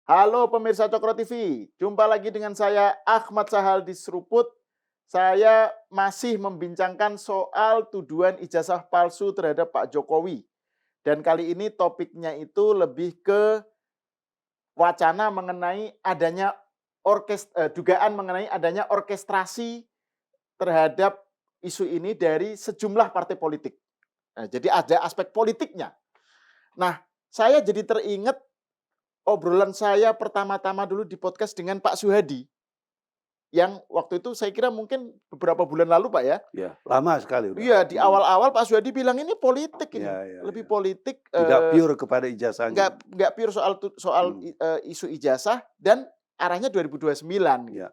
Halo pemirsa Cokro TV, jumpa lagi dengan saya Ahmad Sahal di Seruput. Saya masih membincangkan soal tuduhan ijazah palsu terhadap Pak Jokowi. Dan kali ini topiknya itu lebih ke wacana mengenai adanya dugaan mengenai adanya orkestrasi terhadap isu ini dari sejumlah partai politik. Nah, jadi ada aspek politiknya. Nah, saya jadi teringat obrolan saya pertama-tama dulu di podcast dengan Pak Suhadi, yang waktu itu saya kira mungkin beberapa bulan lalu, Pak, ya. Ya, lama sekali udah. Iya, di awal-awal Pak Suhadi bilang, "Ini politik ini, Ya. lebih politik, Tidak pure kepada ijazahnya. nggak pure soal isu ijazah dan arahnya 2029," gitu. Ya,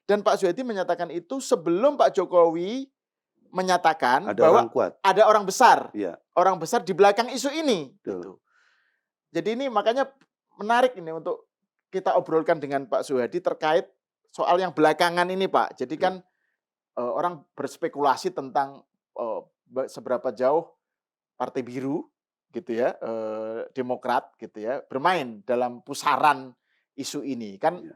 Dan Pak Suhadi menyatakan itu sebelum Pak Jokowi menyatakan ada bahwa orang kuat. ada Ya, orang besar di belakang isu ini, betul. gitu. Jadi ini makanya menarik ini untuk kita obrolkan dengan Pak Suhadi terkait soal yang belakangan ini, Pak. Jadi kan orang berspekulasi tentang seberapa jauh Partai Biru gitu ya, Demokrat gitu ya, bermain dalam pusaran isu ini. Kan Ya.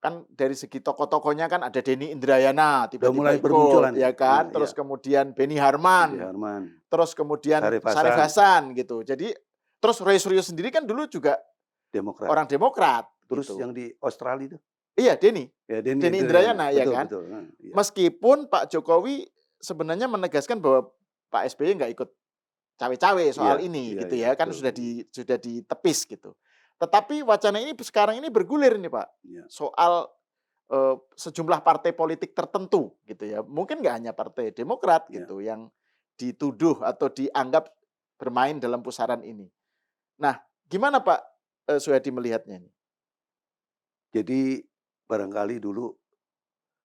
kan dari segi tokoh-tokohnya kan ada Denny Indrayana Udah tiba-tiba mulai ikut bermunculan. ya kan, terus Ya. kemudian Benny Edi Harman, Harman, terus kemudian Sarif Sarif Hasan, Hasan gitu. Jadi terus Roy Suryo sendiri kan dulu juga Demokrat. orang Demokrat Terus gitu. yang di Australia itu? Iya, Denny Ya, Denny Indrayana ya Betul, kan. betul. Ya. Meskipun Pak Jokowi sebenarnya menegaskan bahwa Pak SBY nggak ikut cawe-cawe soal ini gitu Iya, ya, kan betul. sudah ditepis gitu. Tetapi wacana ini sekarang ini bergulir nih, Pak, Ya. soal sejumlah partai politik tertentu gitu ya. Mungkin nggak hanya Partai Demokrat Ya. gitu yang dituduh atau dianggap bermain dalam pusaran ini. Nah, gimana Pak Suhadi melihatnya ini? Jadi barangkali dulu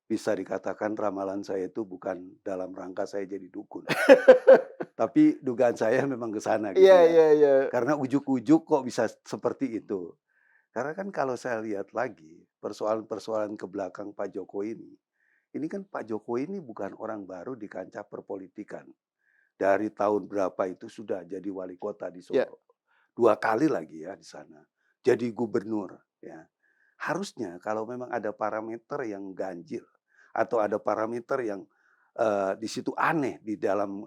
bisa dikatakan ramalan saya itu bukan dalam rangka saya jadi dukun. Tapi dugaan saya memang ke sana gitu Iya, ya. iya, iya. Karena ujuk-ujuk kok bisa seperti itu. Karena kan kalau saya lihat lagi persoalan-persoalan ke belakang Pak Jokowi ini kan Pak Jokowi ini bukan orang baru di kancah perpolitikan. Dari tahun berapa itu sudah jadi wali kota di Ya, Solo. 2 kali lagi ya di sana. Jadi gubernur ya. Harusnya kalau memang ada parameter yang ganjil atau ada parameter yang di situ aneh di dalam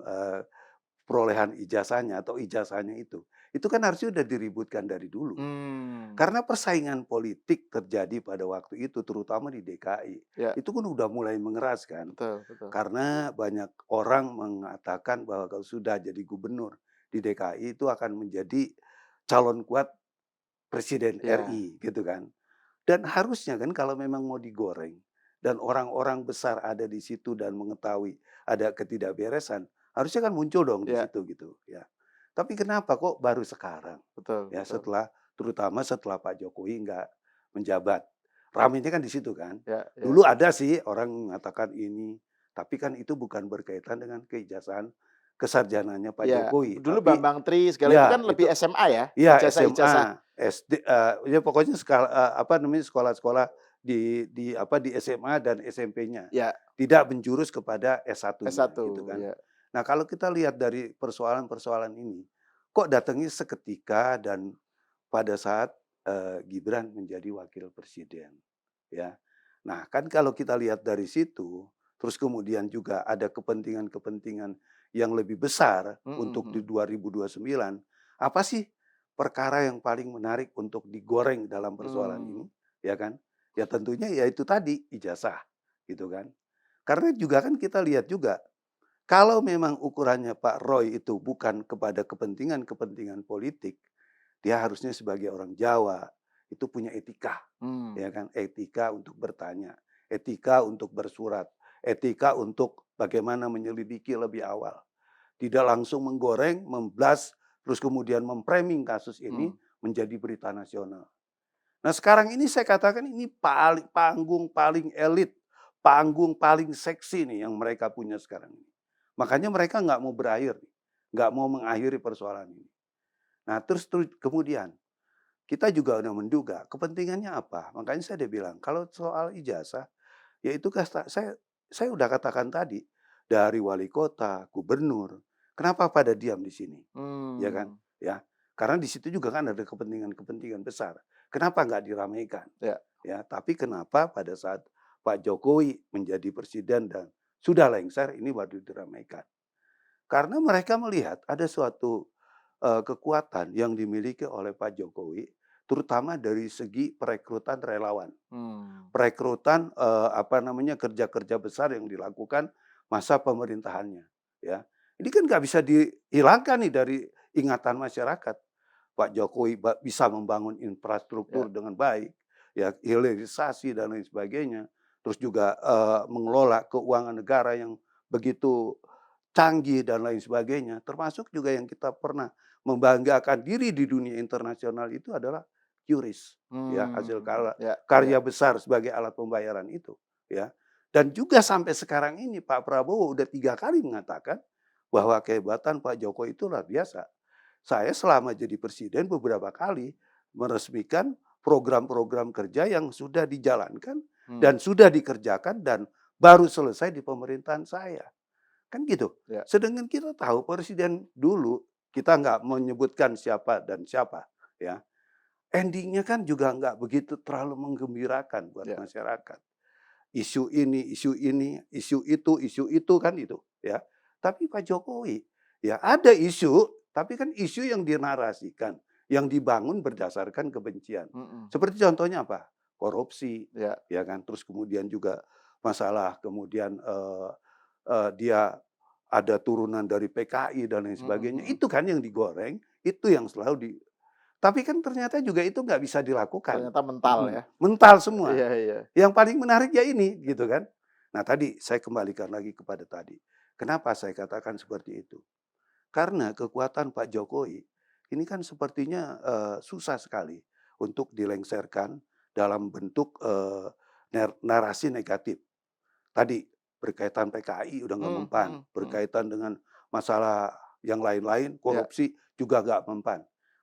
perolehan ijazahnya atau ijazahnya itu kan harusnya udah diributkan dari dulu. hmm, Karena persaingan politik terjadi pada waktu itu terutama di DKI. ya, Itu kan udah mulai mengeras kan. betul, betul. Karena banyak orang mengatakan bahwa kalau sudah jadi gubernur di DKI itu akan menjadi calon kuat presiden Ya, RI gitu kan. Dan harusnya kan kalau memang mau digoreng dan orang-orang besar ada di situ dan mengetahui ada ketidakberesan, harusnya kan muncul dong di ya, situ gitu ya. Tapi kenapa kok baru sekarang? betul, Ya betul. terutama setelah Pak Jokowi nggak menjabat. Ramenya kan di situ kan. Ya, ya. Dulu ada sih orang mengatakan ini, tapi kan itu bukan berkaitan dengan keijazan kesarjananya Pak Ya, Jokowi. dulu Tapi Bambang Tri segala itu ya kan lebih itu SMA ya, iya ijazah-ijazah. SMA, SD, ya pokoknya apa namanya, sekolah-sekolah di SMA dan SMP-nya. Ya, Tidak menjurus kepada S1-nya gitu S1, kan. ya. Nah kalau kita lihat dari persoalan-persoalan ini, kok datangnya seketika dan pada saat, Gibran menjadi wakil presiden, ya. Nah kan kalau kita lihat dari situ, terus kemudian juga ada kepentingan-kepentingan yang lebih besar Mhm, untuk di mhm. 2029, apa sih perkara yang paling menarik untuk digoreng dalam persoalan Mmm, ini, ya kan? Ya tentunya ya itu tadi, ijazah, gitu kan. Karena juga kan kita lihat juga, kalau memang ukurannya Pak Roy itu bukan kepada kepentingan-kepentingan politik, dia harusnya sebagai orang Jawa, itu punya etika, mmm, ya kan? Etika untuk bertanya, etika untuk bersurat, etika untuk bagaimana menyelidiki lebih awal. Tidak langsung menggoreng, terus kemudian memframing kasus ini mhm. menjadi berita nasional. Nah sekarang ini saya katakan ini panggung paling elit, panggung paling seksi nih yang mereka punya sekarang ini. Makanya mereka nggak mau berakhir, nggak mau mengakhiri persoalan ini. Nah terus kemudian kita juga udah menduga kepentingannya apa. Makanya saya udah bilang kalau soal ijazah, ya itu saya udah katakan tadi dari wali kota, gubernur, kenapa pada diam di sini, ya kan? Mmm, Ya karena di situ juga kan ada kepentingan-kepentingan besar. Kenapa nggak diramaikan? Ya. Ya, tapi kenapa pada saat Pak Jokowi menjadi presiden dan sudah lengser ini baru diramaikan? Karena mereka melihat ada suatu kekuatan yang dimiliki oleh Pak Jokowi, terutama dari segi perekrutan relawan. Perekrutan kerja-kerja besar yang dilakukan masa pemerintahannya. Ya, ini kan nggak bisa dihilangkan nih dari ingatan masyarakat. Pak Jokowi bisa membangun infrastruktur Ya. dengan baik, ya hilirisasi dan lain sebagainya. Terus juga mengelola keuangan negara yang begitu canggih dan lain sebagainya. Termasuk juga yang kita pernah membanggakan diri di dunia internasional itu adalah QRIS, ya hasil Ya, karya ya. besar sebagai alat pembayaran itu, ya. Dan juga sampai sekarang ini Pak Prabowo udah 3 kali mengatakan bahwa kehebatan Pak Jokowi itu luar biasa. Saya selama jadi presiden beberapa kali meresmikan program-program kerja yang sudah dijalankan dan sudah dikerjakan dan baru selesai di pemerintahan saya. Kan gitu. Ya. Sedangkan kita tahu presiden dulu, kita nggak menyebutkan siapa dan siapa, ya. Endingnya kan juga nggak begitu terlalu menggembirakan buat Ya. masyarakat. Isu ini, isu itu kan itu, ya. Tapi Pak Jokowi, ya ada isu, tapi kan isu yang dinarasikan, yang dibangun berdasarkan kebencian. Seperti contohnya apa? Korupsi, Ya. ya kan. Terus kemudian juga masalah kemudian dia ada turunan dari PKI dan lain sebagainya. Itu kan yang digoreng, itu yang selalu tapi kan ternyata juga itu nggak bisa dilakukan. Ternyata mental ya. Mental semua. Iya, iya. Yang paling menarik ya ini, gitu kan. Nah tadi saya kembalikan lagi kepada tadi. Kenapa saya katakan seperti itu? Karena kekuatan Pak Jokowi ini kan sepertinya susah sekali untuk dilengserkan dalam bentuk narasi negatif. Tadi berkaitan PKI udah nggak mempan, berkaitan dengan masalah yang lain-lain, korupsi juga nggak mempan.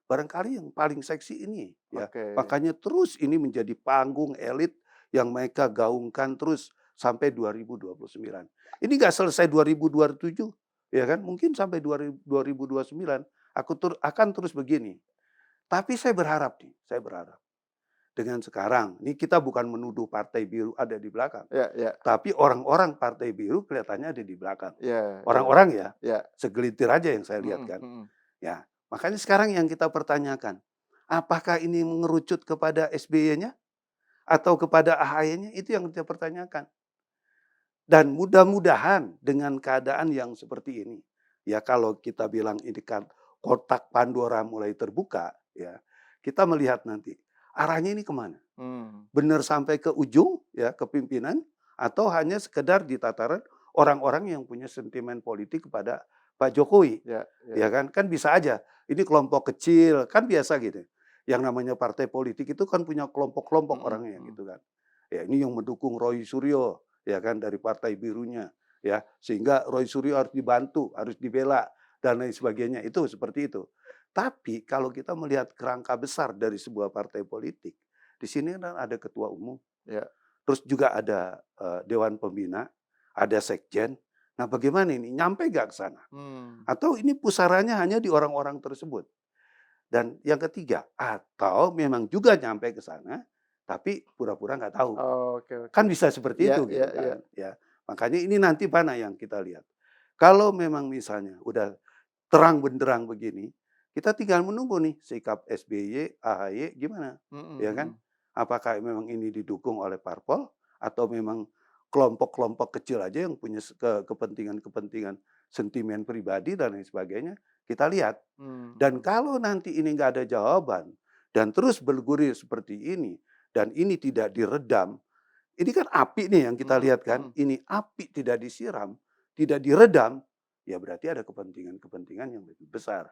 Barangkali yang paling seksi ini, ya. Makanya terus ini menjadi panggung elit yang mereka gaungkan terus sampai 2029. Ini nggak selesai 2027, ya kan? Mungkin sampai 2029 akan terus begini. Tapi saya berharap dengan sekarang, ini kita bukan menuduh Partai Biru ada di belakang. Ya, ya. Tapi orang-orang Partai Biru kelihatannya ada di belakang. Ya, Orang-orang ya, ya. segelintir aja yang saya lihat kan. Ya, makanya sekarang yang kita pertanyakan, apakah ini mengerucut kepada SBY-nya atau kepada AHY-nya? Itu yang kita pertanyakan. Dan mudah-mudahan dengan keadaan yang seperti ini, ya kalau kita bilang ini kan kotak Pandora mulai terbuka, ya kita melihat nanti arahnya ini kemana? Benar sampai ke ujung, ya ke pimpinan, atau hanya sekedar di tataran orang-orang yang punya sentimen politik kepada Pak Jokowi, ya kan? Kan bisa aja. Ini kelompok kecil, kan biasa gitu. Yang namanya partai politik itu kan punya kelompok-kelompok orangnya gitu kan. Ya ini yang mendukung Roy Suryo, ya kan dari Partai Birunya, ya sehingga Roy Suryo harus dibantu, harus dibela dan lain sebagainya. Itu seperti itu. Tapi kalau kita melihat kerangka besar dari sebuah partai politik, di sini kan ada ketua umum, terus juga ada dewan pembina, ada sekjen. Nah bagaimana ini? Nyampe nggak ke sana? Atau ini pusarannya hanya di orang-orang tersebut? Dan yang ketiga, atau memang juga nyampe ke sana, tapi pura-pura nggak tahu. Kan bisa seperti itu gitu kan. Ya. Makanya ini nanti mana yang kita lihat. Kalau memang misalnya udah terang benderang begini, kita tinggal menunggu nih sikap SBY, AHY gimana, ya kan? Apakah memang ini didukung oleh parpol atau memang kelompok-kelompok kecil aja yang punya kepentingan-kepentingan sentimen pribadi dan lain sebagainya, kita lihat. Dan kalau nanti ini nggak ada jawaban dan terus bergulir seperti ini dan ini tidak diredam, ini kan api nih yang kita lihat kan, ini api tidak disiram, tidak diredam, ya berarti ada kepentingan-kepentingan yang lebih besar.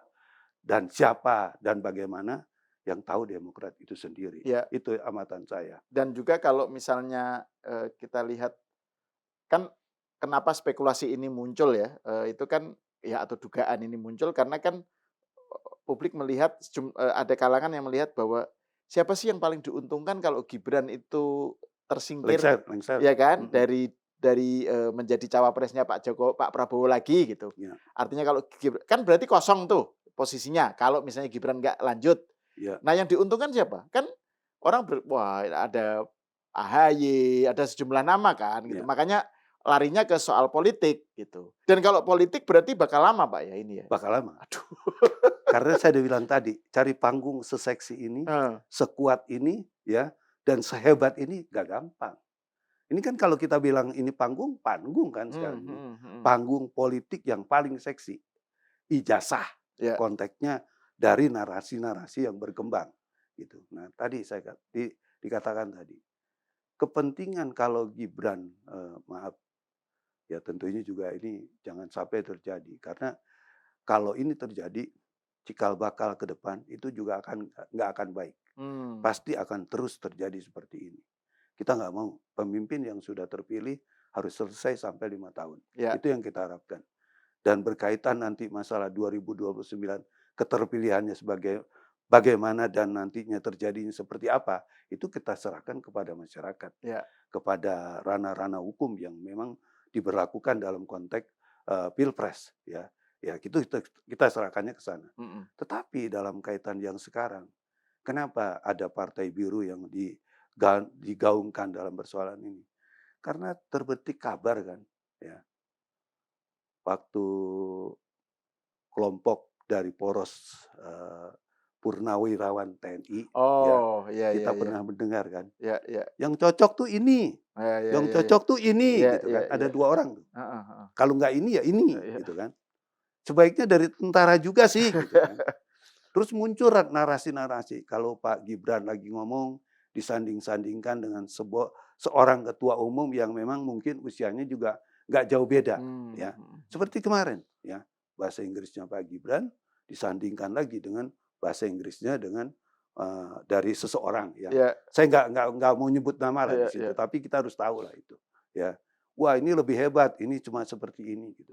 Dan siapa dan bagaimana yang tahu Demokrat itu sendiri. Ya. Itu amatan saya. Dan juga kalau misalnya kita lihat, kan kenapa spekulasi ini muncul ya, itu kan ya atau dugaan ini muncul karena kan publik melihat ada kalangan yang melihat bahwa siapa sih yang paling diuntungkan kalau Gibran itu tersingkir, Lengser. ya kan, dari menjadi cawapresnya Pak Prabowo lagi gitu. Ya. Artinya kalau kan berarti kosong tuh posisinya kalau misalnya Gibran nggak lanjut. Ya. Nah yang diuntungkan siapa? Kan wah ada AHY, ada sejumlah nama kan gitu. Ya, Makanya larinya ke soal politik gitu. Dan kalau politik berarti bakal lama Pak ya ini ya? bakal lama. Aduh. Karena saya udah bilang tadi, cari panggung seseksi ini, Heeh. sekuat ini, ya, dan sehebat ini gak gampang. Ini kan kalau kita bilang ini panggung, panggung kan sekarang ini. Panggung politik yang paling seksi. Ijazah Ya. konteksnya dari narasi-narasi yang berkembang. Gitu. Nah tadi dikatakan tadi, kepentingan kalau Gibran, maaf, ya tentunya juga ini jangan sampai terjadi. Karena kalau ini terjadi, cikal bakal ke depan itu juga nggak akan baik. Mmm. Pasti akan terus terjadi seperti ini. Kita nggak mau pemimpin yang sudah terpilih harus selesai sampai 5 tahun. Ya. Itu yang kita harapkan. Dan berkaitan nanti masalah 2029 keterpilihannya sebagai bagaimana dan nantinya terjadinya seperti apa, itu kita serahkan kepada masyarakat, Ya. kepada ranah-ranah hukum yang memang diberlakukan dalam konteks pilpres, ya. Ya, kita serahkannya ke sana. Mhm. Tetapi dalam kaitan yang sekarang, kenapa ada partai biru yang digaungkan dalam persoalan ini? Karena terbetik kabar kan, ya, waktu kelompok dari poros purnawirawan TNI, ya, Oh, iya iya kita iya. pernah mendengar kan, Iya iya. yang cocok tuh ini, Iya iya yang iya iya. cocok tuh ini, Iya gitu iya kan. Ada iya. 2 orang tuh. Heeh heeh. Kalau nggak ini ya ini, Iya. gitu kan. Sebaiknya dari tentara juga sih, gitu kan. Terus muncul narasi-narasi, kalau Pak Gibran lagi ngomong, disanding-sandingkan dengan seorang ketua umum yang memang mungkin usianya juga nggak jauh beda, ya. Mhm. Seperti kemarin, ya, bahasa Inggrisnya Pak Gibran disandingkan lagi dengan bahasa Inggrisnya dengan dari seseorang yang Iya saya nggak mau nyebut nama lah di iya iya. situ, tapi kita harus tahu lah itu, ya. Wah ini lebih hebat, ini cuma seperti ini gitu.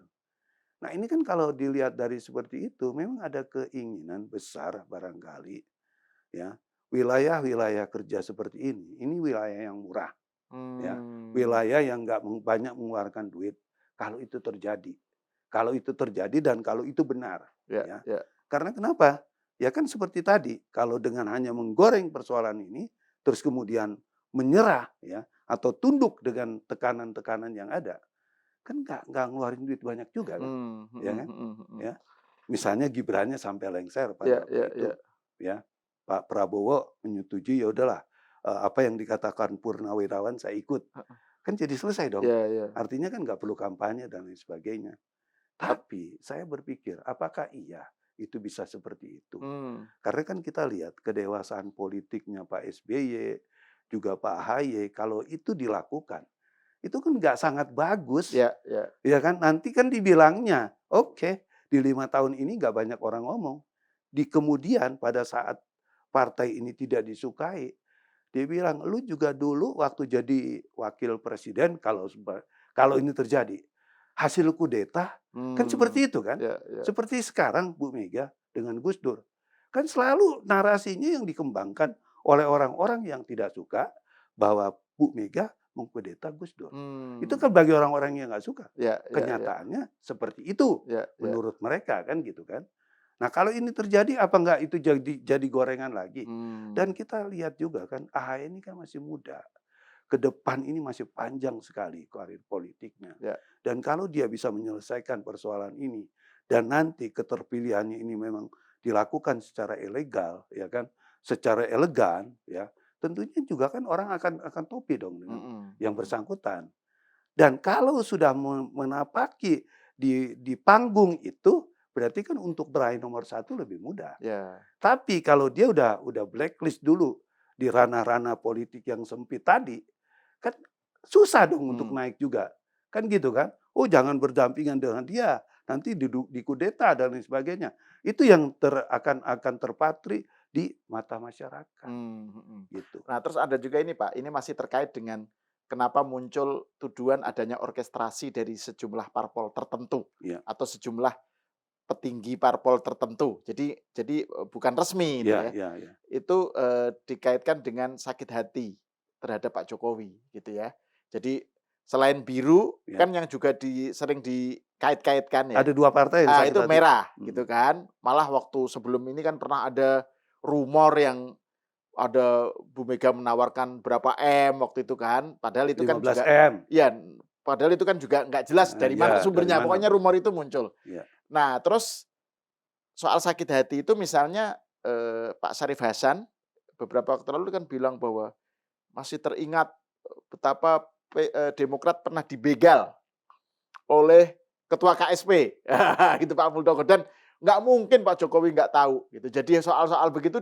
Nah ini kan kalau dilihat dari seperti itu, memang ada keinginan besar barangkali, ya, wilayah-wilayah kerja seperti ini wilayah yang murah, ya, Mmm. wilayah yang nggak banyak mengeluarkan duit. Kalau itu terjadi, dan kalau itu benar, Iya ya. iya. Karena kenapa? Ya kan seperti tadi, kalau dengan hanya menggoreng persoalan ini, terus kemudian menyerah, ya, atau tunduk dengan tekanan-tekanan yang ada, kan nggak ngeluarin duit banyak juga kan, Mhm ya kan? mhm mhm. Ya, misalnya Gibrannya sampai lengser Iya pada iya waktu iya. itu, ya. Pak Prabowo menyetujui, ya udahlah, apa yang dikatakan Purnawirawan saya ikut. Heeh. Kan jadi selesai dong. Iya iya. Artinya kan nggak perlu kampanye dan lain sebagainya. Tap Tapi saya berpikir, apakah iya itu bisa seperti itu? mmm. Karena kan kita lihat kedewasaan politiknya Pak SBY, juga Pak AHY, kalau itu dilakukan, itu kan nggak sangat bagus. Iya iya. Ya kan, nanti kan dibilangnya, oke, di 5 tahun ini nggak banyak orang ngomong. Di kemudian pada saat partai ini tidak disukai, dia bilang, "Lu juga dulu waktu jadi wakil presiden kalau ini terjadi, hasil kudeta." Kan Mmm. seperti itu kan? Iya iya. Seperti sekarang Bu Mega dengan Gus Dur. Kan selalu narasinya yang dikembangkan oleh orang-orang yang tidak suka bahwa Bu Mega mengkudeta Gus Dur. Itu Mmm. kan bagi orang-orang yang nggak suka. Iya iya iya. Kenyataannya seperti itu Iya iya. menurut mereka kan gitu kan. Nah kalau ini terjadi apa enggak itu jadi gorengan lagi. Mmm. Dan kita lihat juga kan AHY ini kan masih muda. Ke depan ini masih panjang sekali karir politiknya. Iya. Dan kalau dia bisa menyelesaikan persoalan ini dan nanti keterpilihannya ini memang dilakukan secara ilegal ya kan, secara elegan ya, tentunya juga kan orang akan topi dong dengan Mhm yang mhm. bersangkutan. Dan kalau sudah menapaki di panggung itu, berarti kan untuk meraih nomor 1 lebih mudah. Iya. Tapi kalau dia udah blacklist dulu di ranah-ranah politik yang sempit tadi, kan susah dong untuk Mmm. naik juga. Kan gitu kan? Oh jangan berdampingan dengan dia, nanti dikudeta dan lain sebagainya. Itu yang akan terpatri di mata masyarakat, Mmm, mhm. gitu. Nah, terus ada juga ini, Pak, ini masih terkait dengan kenapa muncul tuduhan adanya orkestrasi dari sejumlah parpol tertentu Iya, atau sejumlah petinggi parpol tertentu. Jadi, bukan resmi ini iya ya. iya iya. Itu, dikaitkan dengan sakit hati terhadap Pak Jokowi gitu ya. Jadi selain biru Iya. kan yang juga sering dikait-kaitkan ya, Ada 2 partai yang sakit itu hati. merah gitu Mhm. kan. Malah waktu sebelum ini kan pernah ada rumor yang ada Bu Mega menawarkan berapa M waktu itu kan, padahal itu kan 15 juga M. iya, padahal itu kan juga nggak jelas dari mana Ya, dari sumbernya, mana, pokoknya Bro? rumor itu muncul. Ya. Nah, terus soal sakit hati itu misalnya, Pak Syarif Hasan beberapa waktu lalu kan bilang bahwa masih teringat, betapa Demokrat pernah dibegal oleh ketua KSP, gitu Pak Muldoko, dan nggak mungkin Pak Jokowi nggak tahu gitu. Jadi soal-soal begitu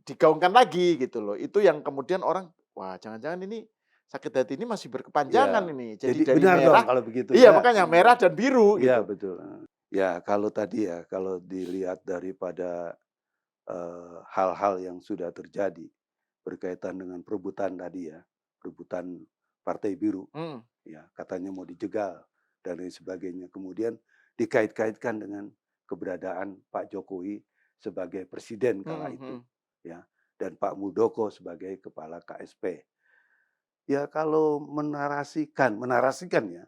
digaungkan lagi gitu loh. Itu yang kemudian orang, wah jangan-jangan ini sakit hati ini masih berkepanjangan Ya. ini. Jadi Jadi dari benar dong merah, kalau begitu iya ya. makanya merah dan biru Iya, gitu. betul. Ya, kalau tadi ya, kalau dilihat daripada hal-hal yang sudah terjadi berkaitan dengan perebutan tadi ya, perebutan Partai Biru, Hmm, ya katanya mau dijegal dan lain sebagainya. Kemudian dikait-kaitkan dengan keberadaan Pak Jokowi sebagai presiden kala hmm, itu, hmm. ya, dan Pak Muldoko sebagai kepala KSP. Ya kalau menarasikan ya,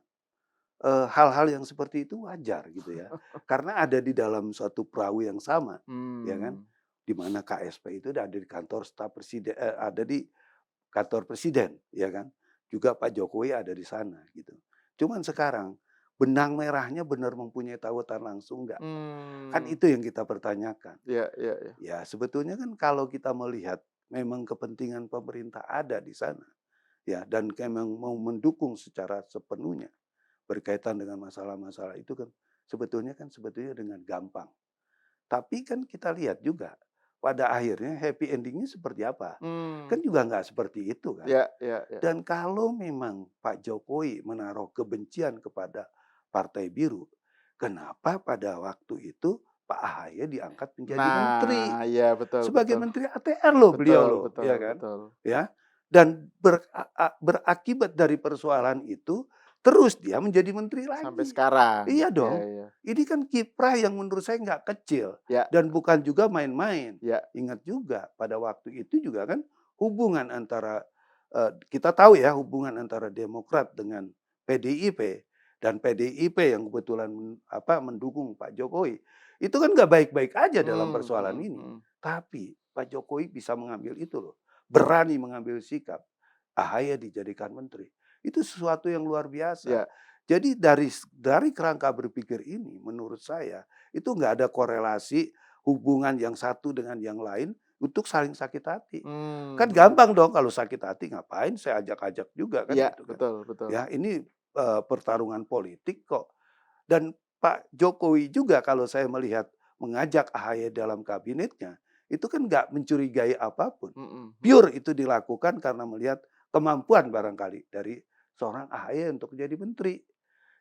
hal-hal yang seperti itu wajar gitu ya. Karena ada di dalam suatu perahu yang sama, ya kan. Hmm. Di mana KSP itu ada di kantor staf presiden, ada di kantor presiden, ya kan. Juga Pak Jokowi ada di sana gitu. Cuman sekarang benang merahnya benar mempunyai tautan langsung nggak? Kan Hmm. itu yang kita pertanyakan. Ya, ya, ya. Ya sebetulnya kan kalau kita melihat memang kepentingan pemerintah ada di sana, ya dan memang mau mendukung secara sepenuhnya berkaitan dengan masalah-masalah itu kan sebetulnya dengan gampang. Tapi kan kita lihat juga pada akhirnya happy endingnya seperti apa. Hmm. Kan juga nggak seperti itu kan. Ya, ya, ya. Dan kalau memang Pak Jokowi menaruh kebencian kepada Partai Biru, kenapa pada waktu itu Pak AHY diangkat menjadi menteri? Nah, ya betul, Sebagai betul. menteri ATR loh beliau Betul, loh, betul, ya kan? betul. Ya. Dan berakibat dari persoalan itu terus dia menjadi menteri Sampai lagi. sekarang. Iya Ya, dong. ya. Ini kan kiprah yang menurut saya nggak kecil Ya, dan bukan juga main-main. ya. Ingat juga pada waktu itu juga kan hubungan antara kita tahu ya hubungan antara Demokrat dengan PDIP dan PDIP yang kebetulan mendukung Pak Jokowi itu kan nggak baik-baik aja dalam Hmm, persoalan hmm, ini. hmm. Tapi Pak Jokowi bisa mengambil itu loh, berani mengambil sikap. AHY dijadikan menteri. Itu sesuatu yang luar biasa. Ya. Jadi dari kerangka berpikir ini menurut saya itu nggak ada korelasi hubungan yang satu dengan yang lain untuk saling sakit hati. Hmm, Kan hmm. gampang dong kalau sakit hati ngapain saya ajak-ajak juga kan Ya, gitu kan. betul, betul. Ya ini pertarungan politik kok. Dan Pak Jokowi juga kalau saya melihat mengajak AHY dalam kabinetnya itu kan nggak mencurigai apapun. Hmm, hmm. Pure itu dilakukan karena melihat kemampuan barangkali dari seorang AHY untuk menjadi menteri.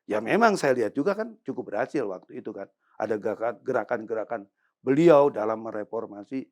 Ya memang saya lihat juga kan cukup berhasil waktu itu kan. Ada gerakan-gerakan beliau dalam mereformasi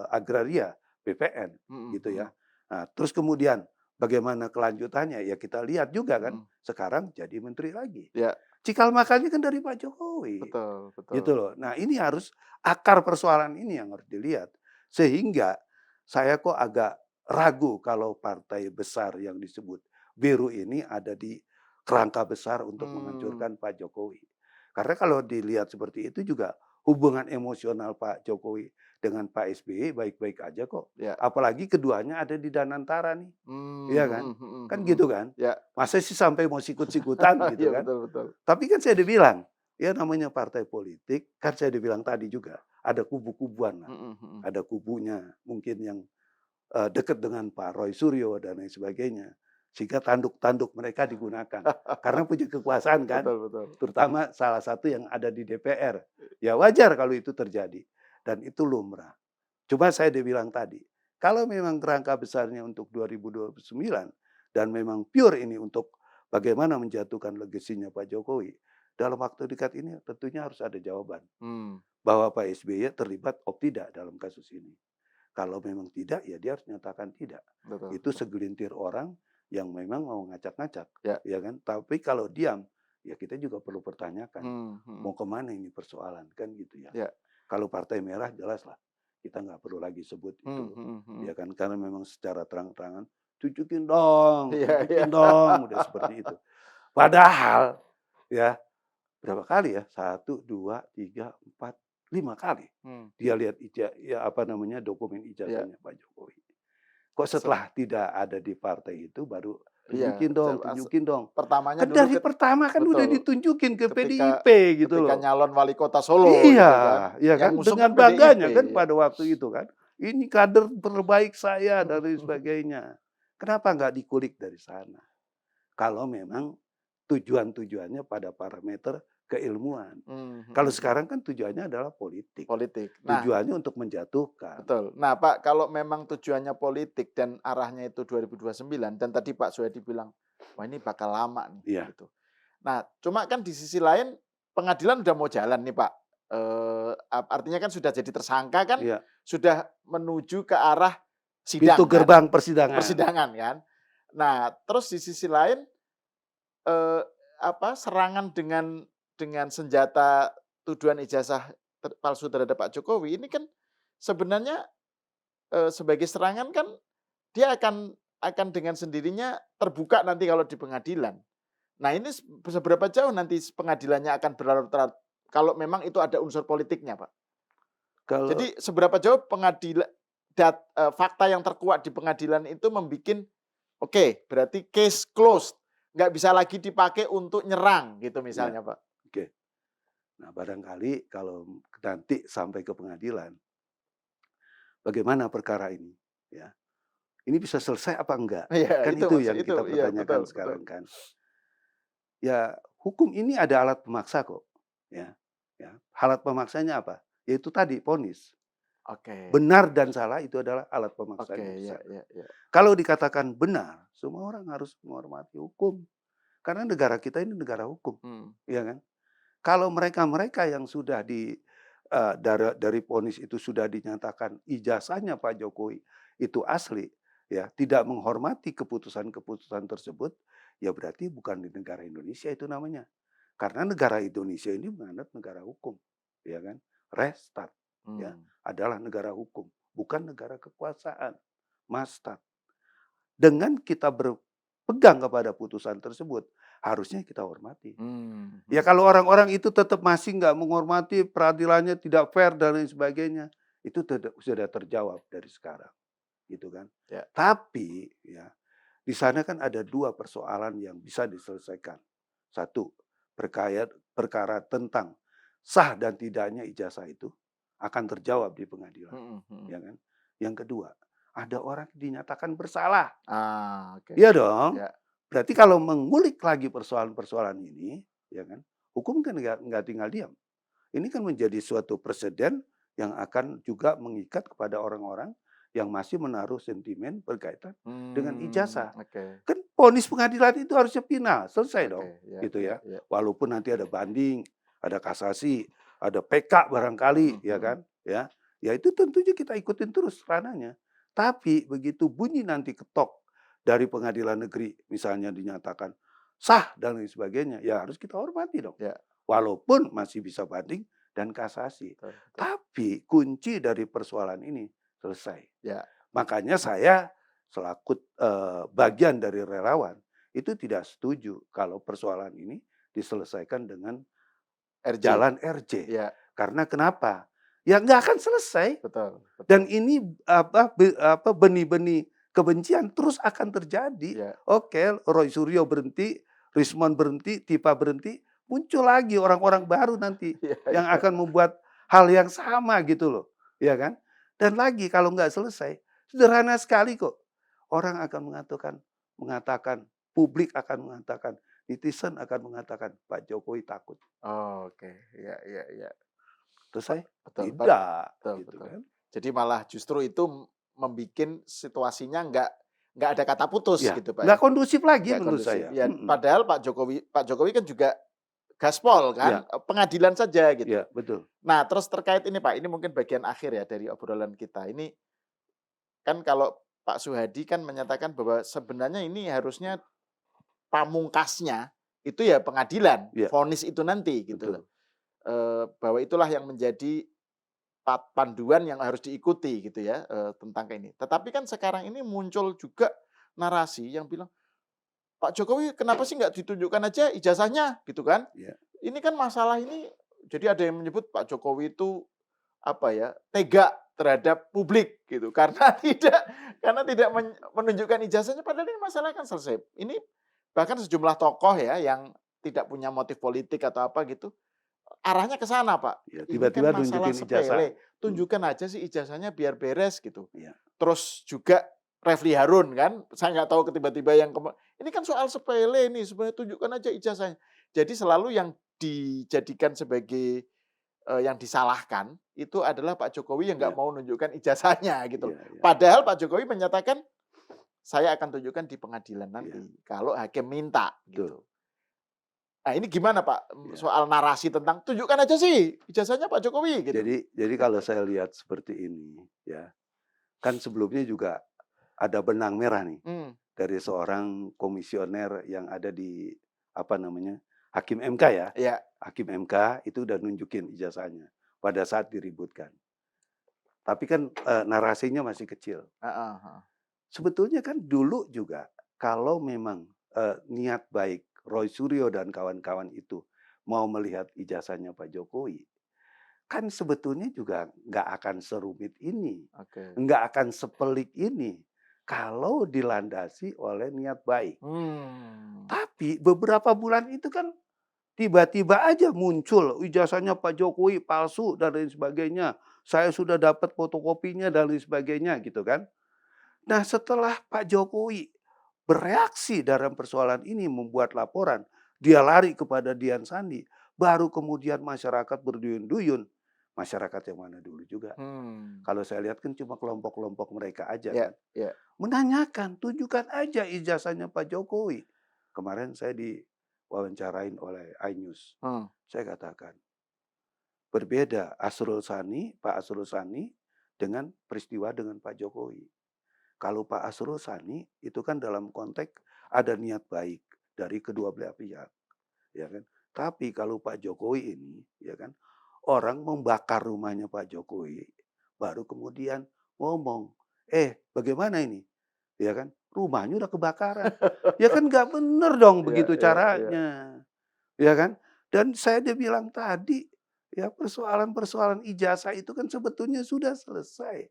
agraria BPN Hmm, gitu hmm. ya. Nah, terus kemudian bagaimana kelanjutannya ya kita lihat juga kan Hmm. sekarang jadi menteri lagi. Ya, Cikal makalnya kan dari Pak Jokowi. betul, betul. Gitu loh. Nah, ini harus akar persoalan ini yang harus dilihat. Sehingga saya kok agak ragu kalau partai besar yang disebut biru ini ada di kerangka besar untuk Hmm. menghancurkan Pak Jokowi. Karena kalau dilihat seperti itu juga hubungan emosional Pak Jokowi dengan Pak SBY baik-baik aja kok. Ya. Apalagi keduanya ada di Danantara nih. Hmm, Iya kan? hmm, hmm, Kan hmm. gitu kan? Ya. Masa sih sampai mau sikut-sikutan gitu Iya, kan? betul, betul. Tapi kan saya dibilang, ya namanya partai politik, kan saya dibilang tadi juga, ada kubu-kubuan lah. Hmm, hmm. Ada kubunya mungkin yang dekat dengan Pak Roy Suryo dan lain sebagainya. Sehingga tanduk-tanduk mereka digunakan. Karena punya kekuasaan kan, Betul, betul. terutama salah satu yang ada di DPR. Ya wajar kalau itu terjadi. Dan itu lumrah. Cuma saya dibilang tadi, kalau memang kerangka besarnya untuk 2029 dan memang pure ini untuk bagaimana menjatuhkan legasinya Pak Jokowi, dalam waktu dekat ini tentunya harus ada jawaban Hmm, bahwa Pak SBY terlibat atau tidak dalam kasus ini. Kalau memang tidak, ya dia harus nyatakan tidak. betul, Itu betul. segelintir orang yang memang mau ngacak-ngacak, Ya. ya kan? Tapi kalau diam, ya kita juga perlu pertanyakan, Hmm, hmm. mau kemana ini persoalan, kan gitu ya. Ya. Kalau partai merah jelas lah, kita nggak perlu lagi sebut itu, Hmm, hmm, hmm. ya kan? Karena memang secara terang-terangan, Iya, iya. tunjukin dong, udah seperti itu. Padahal, ya berapa kali ya? 1, 2, 3, 4. 5 kali dia lihat dokumen Iya. ijazahnya Pak Jokowi. Kok setelah tidak ada di partai itu baru Iya, tunjukin dong. pertamanya Kan dulu dari pertama kan udah betul. ditunjukin ke Ketika PDIP gitu ketika loh. nyalon wali kota Solo Iya, gitu kan. iya Yang kan ngusung dengan kan bangganya PDIP kan ya. pada waktu itu kan. Ini kader terbaik saya dan lain sebagainya. Kenapa nggak dikulik dari sana? Kalau memang tujuannya pada parameter keilmuan. Kalau sekarang kan tujuannya adalah politik. Politik. Nah, Tujuannya untuk menjatuhkan. betul. Nah, Pak, kalau memang tujuannya politik dan arahnya itu 2029 dan tadi Pak Soedi bilang, wah ini bakal lama nih Iya. gitu. Nah, cuma kan di sisi lain pengadilan udah mau jalan nih, Pak. Artinya kan sudah jadi tersangka kan, Iya. sudah menuju ke arah sidang. Pintu kan? gerbang persidangan. Persidangan kan. Nah, terus di sisi lain serangan dengan senjata tuduhan ijazah palsu terhadap Pak Jokowi ini kan sebenarnya sebagai serangan kan dia akan dengan sendirinya terbuka nanti kalau di pengadilan. Nah, ini seberapa jauh nanti pengadilannya akan berlarut-larut kalau memang itu ada unsur politiknya, Pak? Kalau Jadi seberapa jauh fakta yang terkuat di pengadilan itu membuat oke, berarti case closed, nggak bisa lagi dipakai untuk nyerang gitu misalnya, Pak. Oke. Nah, barangkali kalau nanti sampai ke pengadilan, bagaimana perkara ini? Ya, ini bisa selesai apa enggak? Iya, Kan itu yang itu, kita iya, pertanyakan betul, sekarang betul. kan. Ya, hukum ini ada alat pemaksa kok. Ya, alat pemaksanya apa? Yaitu tadi vonis. Oke. Benar dan salah itu adalah alat Oke, pemaksanya. ya. Kalau dikatakan benar, semua orang harus menghormati hukum. Karena negara kita ini negara hukum, ya kan? Kalau mereka-mereka yang sudah dari vonis itu sudah dinyatakan ijazahnya Pak Jokowi itu asli, ya tidak menghormati keputusan-keputusan tersebut, ya berarti bukan di negara Indonesia itu namanya. Karena negara Indonesia ini menganut negara hukum, ya kan? Restart, ya adalah negara hukum, bukan negara kekuasaan. Mastat. Dengan kita berpegang kepada putusan tersebut, harusnya kita hormati. Ya kalau orang-orang itu tetap masih nggak menghormati, peradilannya tidak fair dan lain sebagainya, itu sudah terjawab dari sekarang, gitu kan. Ya. Tapi ya di sana kan ada 2 persoalan yang bisa diselesaikan. 1, perkara tentang sah dan tidaknya ijazah itu akan terjawab di pengadilan, ya kan. Yang kedua, ada orang dinyatakan bersalah. Oke. Iya dong. Ya. Berarti kalau mengulik lagi persoalan-persoalan ini, ya kan, hukum kan nggak tinggal diam. Ini kan menjadi suatu presiden yang akan juga mengikat kepada orang-orang yang masih menaruh sentimen berkaitan dengan ijazah. Kan vonis pengadilan itu harusnya final, selesai dong, gitu ya. Walaupun nanti ada banding, ada kasasi, ada PK barangkali, ya kan, ya. Ya itu tentunya kita ikutin terus ranahnya. Tapi begitu bunyi nanti ketok dari pengadilan negeri, misalnya dinyatakan sah dan lain sebagainya, ya harus kita hormati dong. Ya. Walaupun masih bisa banding dan kasasi. Betul. Tapi kunci dari persoalan ini selesai. Ya. Makanya saya selaku bagian dari relawan itu tidak setuju kalau persoalan ini diselesaikan dengan jalan RJ. Ya. Karena kenapa? Ya nggak akan selesai. Betul. Dan ini benih-benih kebencian terus akan terjadi. Ya. Oke, Roy Suryo berhenti, Rismon berhenti, Tipa berhenti, muncul lagi orang-orang baru nanti yang akan membuat hal yang sama gitu loh, ya kan? Dan lagi kalau nggak selesai, sederhana sekali kok. Orang akan mengatakan, publik akan mengatakan, netizen akan mengatakan Pak Jokowi takut. Oke, ya. Selesai? Betul. Tidak, Betul. gitu kan? Jadi malah justru itu membuat situasinya nggak ada kata putus Ya, gitu, Pak. nggak kondusif lagi Nggak menurut kondusif. saya. Ya, padahal Pak Jokowi kan juga gaspol kan, pengadilan saja gitu. Ya, betul. Nah, terus terkait ini Pak, ini mungkin bagian akhir ya dari obrolan kita. Ini kan kalau Pak Soehadi kan menyatakan bahwa sebenarnya ini harusnya pamungkasnya itu ya pengadilan, vonis itu nanti gitu loh. Bahwa itulah yang menjadi panduan yang harus diikuti gitu ya tentang ini. Tetapi kan sekarang ini muncul juga narasi yang bilang Pak Jokowi kenapa sih nggak ditunjukkan aja ijazahnya gitu kan? Ini kan masalah ini jadi ada yang menyebut Pak Jokowi itu tega terhadap publik gitu karena tidak menunjukkan ijazahnya padahal ini masalah kan selesai. Ini bahkan sejumlah tokoh ya yang tidak punya motif politik atau apa gitu arahnya ke sana, Pak. Ya, Ini kan tiba-tiba masalah nunjukin ijazah. sepele, tunjukkan aja sih ijazahnya biar beres gitu. Ya, Terus juga Refli Harun kan, saya nggak tahu tiba-tiba yang ini kan soal sepele nih, sebenarnya tunjukkan aja ijazahnya. Jadi selalu yang dijadikan sebagai yang disalahkan itu adalah Pak Jokowi yang nggak ya, mau nunjukkan ijazahnya gitu loh. ya, ya, Padahal Pak Jokowi menyatakan saya akan tunjukkan di pengadilan nanti ya, kalau hakim minta betul. gitu. Nah ini gimana Pak Ya. soal narasi tentang tunjukkan aja sih ijazahnya Pak Jokowi gitu. Jadi kalau saya lihat seperti ini, ya kan sebelumnya juga ada benang merah nih Hmm, dari seorang komisioner yang ada di apa namanya Hakim MK ya. ya, Hakim MK itu udah nunjukin ijazahnya pada saat diributkan. Tapi kan narasinya masih kecil. heeh, heeh. Sebetulnya kan dulu juga kalau memang niat baik Roy Suryo dan kawan-kawan itu mau melihat ijazahnya Pak Jokowi, kan sebetulnya juga nggak akan serumit ini, Oke. nggak akan sepelik ini kalau dilandasi oleh niat baik. Hmm, Tapi beberapa bulan itu kan tiba-tiba aja muncul ijazahnya Pak Jokowi palsu dan lain sebagainya. Saya sudah dapat fotokopinya dan lain sebagainya gitu kan. Nah setelah Pak Jokowi bereaksi dalam persoalan ini membuat laporan, dia lari kepada Dian Sandi, baru kemudian masyarakat berduyun-duyun. Masyarakat yang mana dulu juga. hmm. Kalau saya lihat kan cuma kelompok-kelompok mereka aja Ya, kan. ya. Menanyakan, tunjukkan aja ijazahnya Pak Jokowi. Kemarin saya diwawancarain oleh iNews. Hmm. Saya katakan, berbeda Pak Asrul Sani dengan peristiwa dengan Pak Jokowi. Kalau Pak Asrul Sani itu kan dalam konteks ada niat baik dari kedua belah pihak, ya kan. Tapi kalau Pak Jokowi ini, ya kan, orang membakar rumahnya Pak Jokowi, baru kemudian ngomong, bagaimana ini, ya kan, rumahnya udah kebakaran, ya kan nggak bener dong Ya, begitu ya, ya. caranya, ya kan. Dan saya udah bilang tadi, ya persoalan-persoalan ijazah itu kan sebetulnya sudah selesai.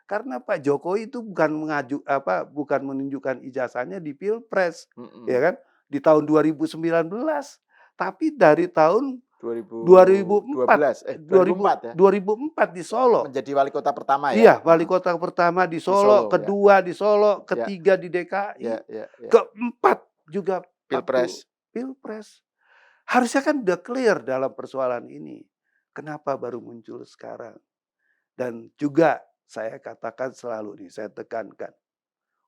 Karena Pak Jokowi itu bukan menunjukkan ijazahnya di Pilpres, ya Mm-mm. kan, di tahun 2019, tapi dari tahun 2004 2004 ya. 2004 di Solo. Menjadi wali kota pertama ya. Iya, wali kota pertama di Solo, Solo, ya. kedua di Solo, Ya. ketiga di DKI, Ya, ya, ya. keempat juga Pilpres. Pilpres. Harusnya kan udah clear dalam persoalan ini. Kenapa baru muncul sekarang? Dan juga saya katakan selalu nih, saya tekankan.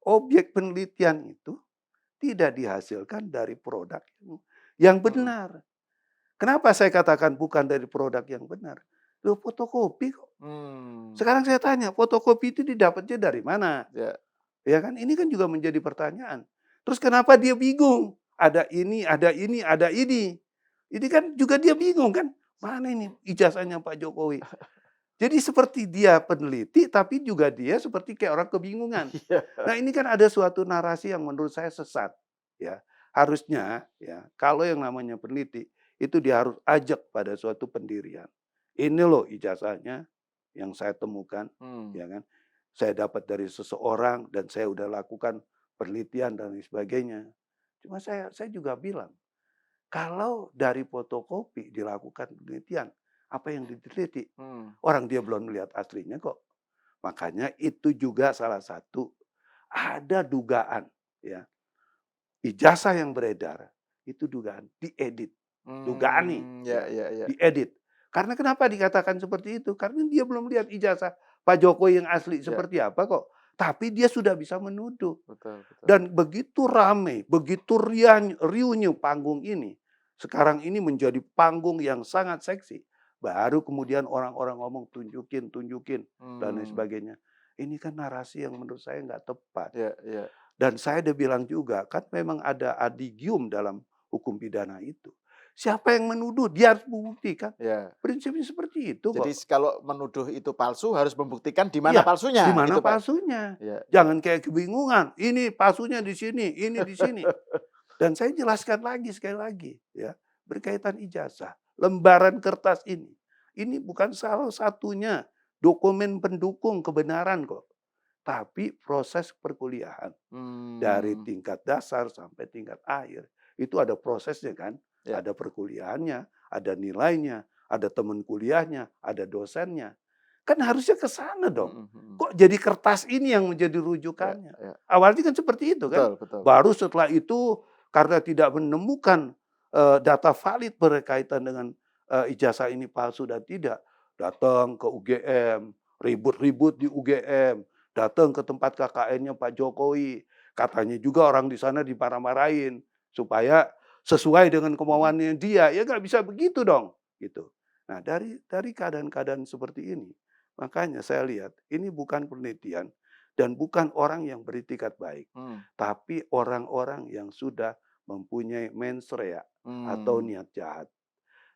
Objek penelitian itu tidak dihasilkan dari produk yang benar. Kenapa saya katakan bukan dari produk yang benar? Loh, fotokopi kok. Sekarang saya tanya, fotokopi itu didapatnya dari mana? Ya. Ya kan, ini kan juga menjadi pertanyaan. Terus kenapa dia bingung? Ada ini, ada ini, ada ini. Ini kan juga dia bingung kan? Mana ini ijazahnya Pak Jokowi? Jadi seperti dia peneliti, tapi juga dia seperti kayak orang kebingungan. Iya. Nah ini kan ada suatu narasi yang menurut saya sesat. Ya, harusnya ya kalau yang namanya peneliti itu dia harus ajak pada suatu pendirian. Ini loh ijazahnya yang saya temukan, ya kan? Saya dapat dari seseorang dan saya udah lakukan penelitian dan lain sebagainya. Cuma saya juga bilang, kalau dari fotokopi dilakukan penelitian, apa yang diteliti? Orang dia belum melihat aslinya kok. Makanya itu juga salah satu ada dugaan ya. Ijazah yang beredar itu dugaan diedit. Dugaan nih, Ya. diedit. Karena kenapa dikatakan seperti itu? Karena dia belum lihat ijazah Pak Jokowi yang asli seperti apa kok. Tapi dia sudah bisa menuduh. Betul, betul. Dan begitu ramai, begitu riuhnya panggung ini. Sekarang ini menjadi panggung yang sangat seksi. Baru kemudian orang-orang ngomong tunjukin, dan lain sebagainya. Ini kan narasi yang menurut saya nggak tepat. Ya. Dan saya udah bilang juga, kan memang ada adigium dalam hukum pidana itu. Siapa yang menuduh, dia harus membuktikan. Ya. Prinsipnya seperti itu kok. Jadi kalau menuduh itu palsu harus membuktikan di mana Iya, palsunya. di mana gitu, Pak. palsunya. Ya. Jangan kayak kebingungan, ini palsunya di sini, ini di sini. Dan saya jelaskan lagi sekali lagi ya, berkaitan ijazah. Lembaran kertas ini Ini bukan salah satunya dokumen pendukung kebenaran kok. Tapi proses perkuliahan dari Hmm, tingkat dasar sampai tingkat akhir itu ada prosesnya kan, ya. ada perkuliahannya, ada nilainya, ada teman kuliahnya, ada dosennya. Kan harusnya ke sana dong. Mhm, mhm. Kok jadi kertas ini yang menjadi Ya, rujukannya? ya. Awalnya kan seperti itu kan. Betul, betul. Baru setelah itu karena tidak menemukan data valid berkaitan dengan ijazah ini palsu dan tidak, datang ke UGM, ribut-ribut di UGM, datang ke tempat KKN-nya Pak Jokowi. Katanya juga orang di sana dimarah-marahin supaya sesuai dengan kemauannya dia. Ya nggak bisa begitu dong, gitu. Nah, dari keadaan-keadaan seperti ini, makanya saya lihat ini bukan penelitian dan bukan orang yang beritikat baik, Hmm, tapi orang-orang yang sudah mempunyai mens rea atau hmm. niat jahat.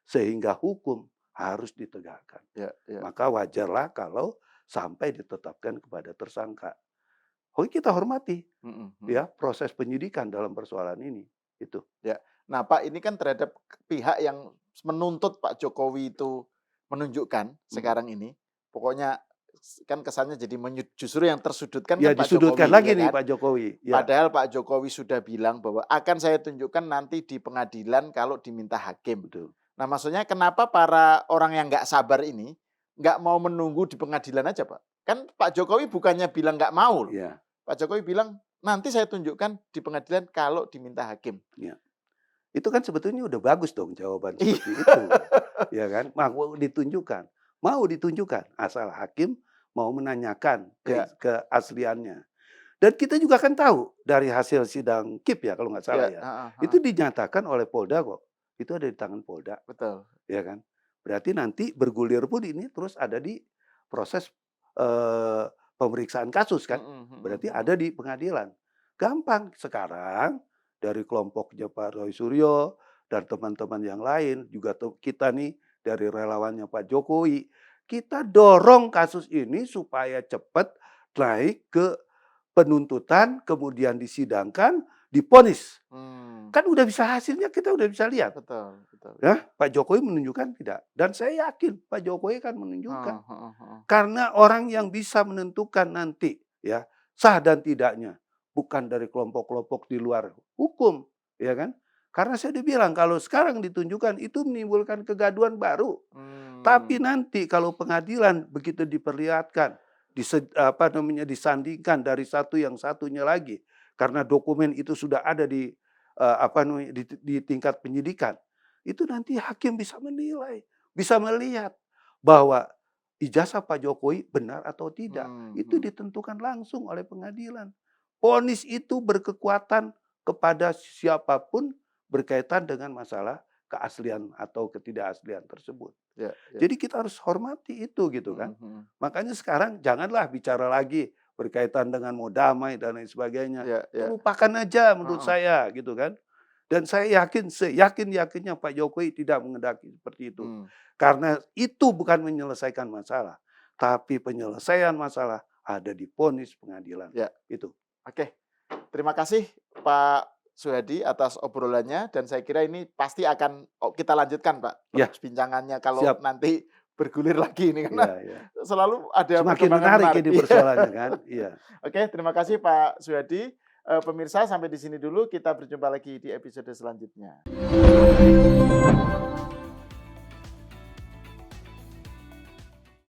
Sehingga hukum harus ditegakkan. Ya, ya. Maka wajarlah kalau sampai ditetapkan kepada tersangka. Oke, kita hormati Mhm, mhm. ya proses penyidikan dalam persoalan ini. Itu. Ya. Nah, Pak, ini kan terhadap pihak yang menuntut Pak Jokowi itu menunjukkan Mhm. sekarang ini, pokoknya kan kesannya jadi justru yang tersudutkan Ya kan Pak disudutkan Jokowi, lagi ya nih kan? Pak Jokowi. Ya, Padahal Pak Jokowi sudah bilang bahwa akan saya tunjukkan nanti di pengadilan kalau diminta hakim. betul. Nah, maksudnya kenapa para orang yang nggak sabar ini nggak mau menunggu di pengadilan aja, Pak? Kan Pak Jokowi bukannya bilang nggak mau loh. Ya, Pak Jokowi bilang, nanti saya tunjukkan di pengadilan kalau diminta hakim. ya. Itu kan sebetulnya udah bagus dong jawaban Iya. seperti itu. Ya kan? Mau ditunjukkan. Mau ditunjukkan asal hakim mau menanyakan Ya, keasliannya. Dan kita juga kan tahu dari hasil sidang KIP ya kalau nggak ya, salah ya. heeh, heeh, Itu dinyatakan oleh Polda kok. Itu ada di tangan Polda, betul. ya kan. Berarti nanti bergulir pun ini terus ada di proses eh, pemeriksaan kasus kan. Mhm, mhm, Berarti mhm. ada di pengadilan. Gampang sekarang dari kelompoknya Pak Roy Suryo dan teman-teman yang lain juga kita nih dari relawannya Pak Jokowi, kita dorong kasus ini supaya cepat naik ke penuntutan, kemudian disidangkan, divonis. Hmm, Kan udah bisa hasilnya kita udah bisa lihat. betul, betul. Ya, Pak Jokowi menunjukkan tidak. Dan saya yakin Pak Jokowi akan menunjukkan. Heeh, heeh, heeh. Karena orang yang bisa menentukan nanti ya sah dan tidaknya bukan dari kelompok-kelompok di luar hukum, ya kan? Karena saya dibilang kalau sekarang ditunjukkan itu menimbulkan kegaduhan baru. Tapi Hmm, nanti kalau pengadilan begitu diperlihatkan, disandingkan dari satu yang satunya lagi, karena dokumen itu sudah ada di di tingkat penyidikan, itu nanti hakim bisa menilai, bisa melihat bahwa ijazah Pak Jokowi benar atau tidak. hmm, Itu hmm. ditentukan langsung oleh pengadilan. Vonis itu berkekuatan kepada siapapun berkaitan dengan masalah keaslian atau ketidakaslian tersebut. Ya, ya. Jadi kita harus hormati itu gitu kan. Mhm, mhm. Makanya sekarang janganlah bicara lagi berkaitan dengan mau damai dan lain sebagainya. Ya, Itu ya. lupakan aja menurut Heeh. saya gitu kan. Dan saya yakin, seyakin-yakinnya Pak Jokowi tidak mengendaki seperti itu. Hmm. Karena itu bukan menyelesaikan masalah. Tapi penyelesaian masalah ada di vonis pengadilan. Ya. Itu. Oke. Terima kasih Pak Suhadi atas obrolannya dan saya kira ini pasti akan kita lanjutkan Pak Ya, perbincangannya kalau siap. nanti bergulir lagi ini karena Ya, ya. selalu ada Semakin perkembangan menarik menarik. ini persoalannya kan. Iya. Oke, terima kasih Pak Suhadi. Pemirsa sampai di sini dulu, kita berjumpa lagi di episode selanjutnya.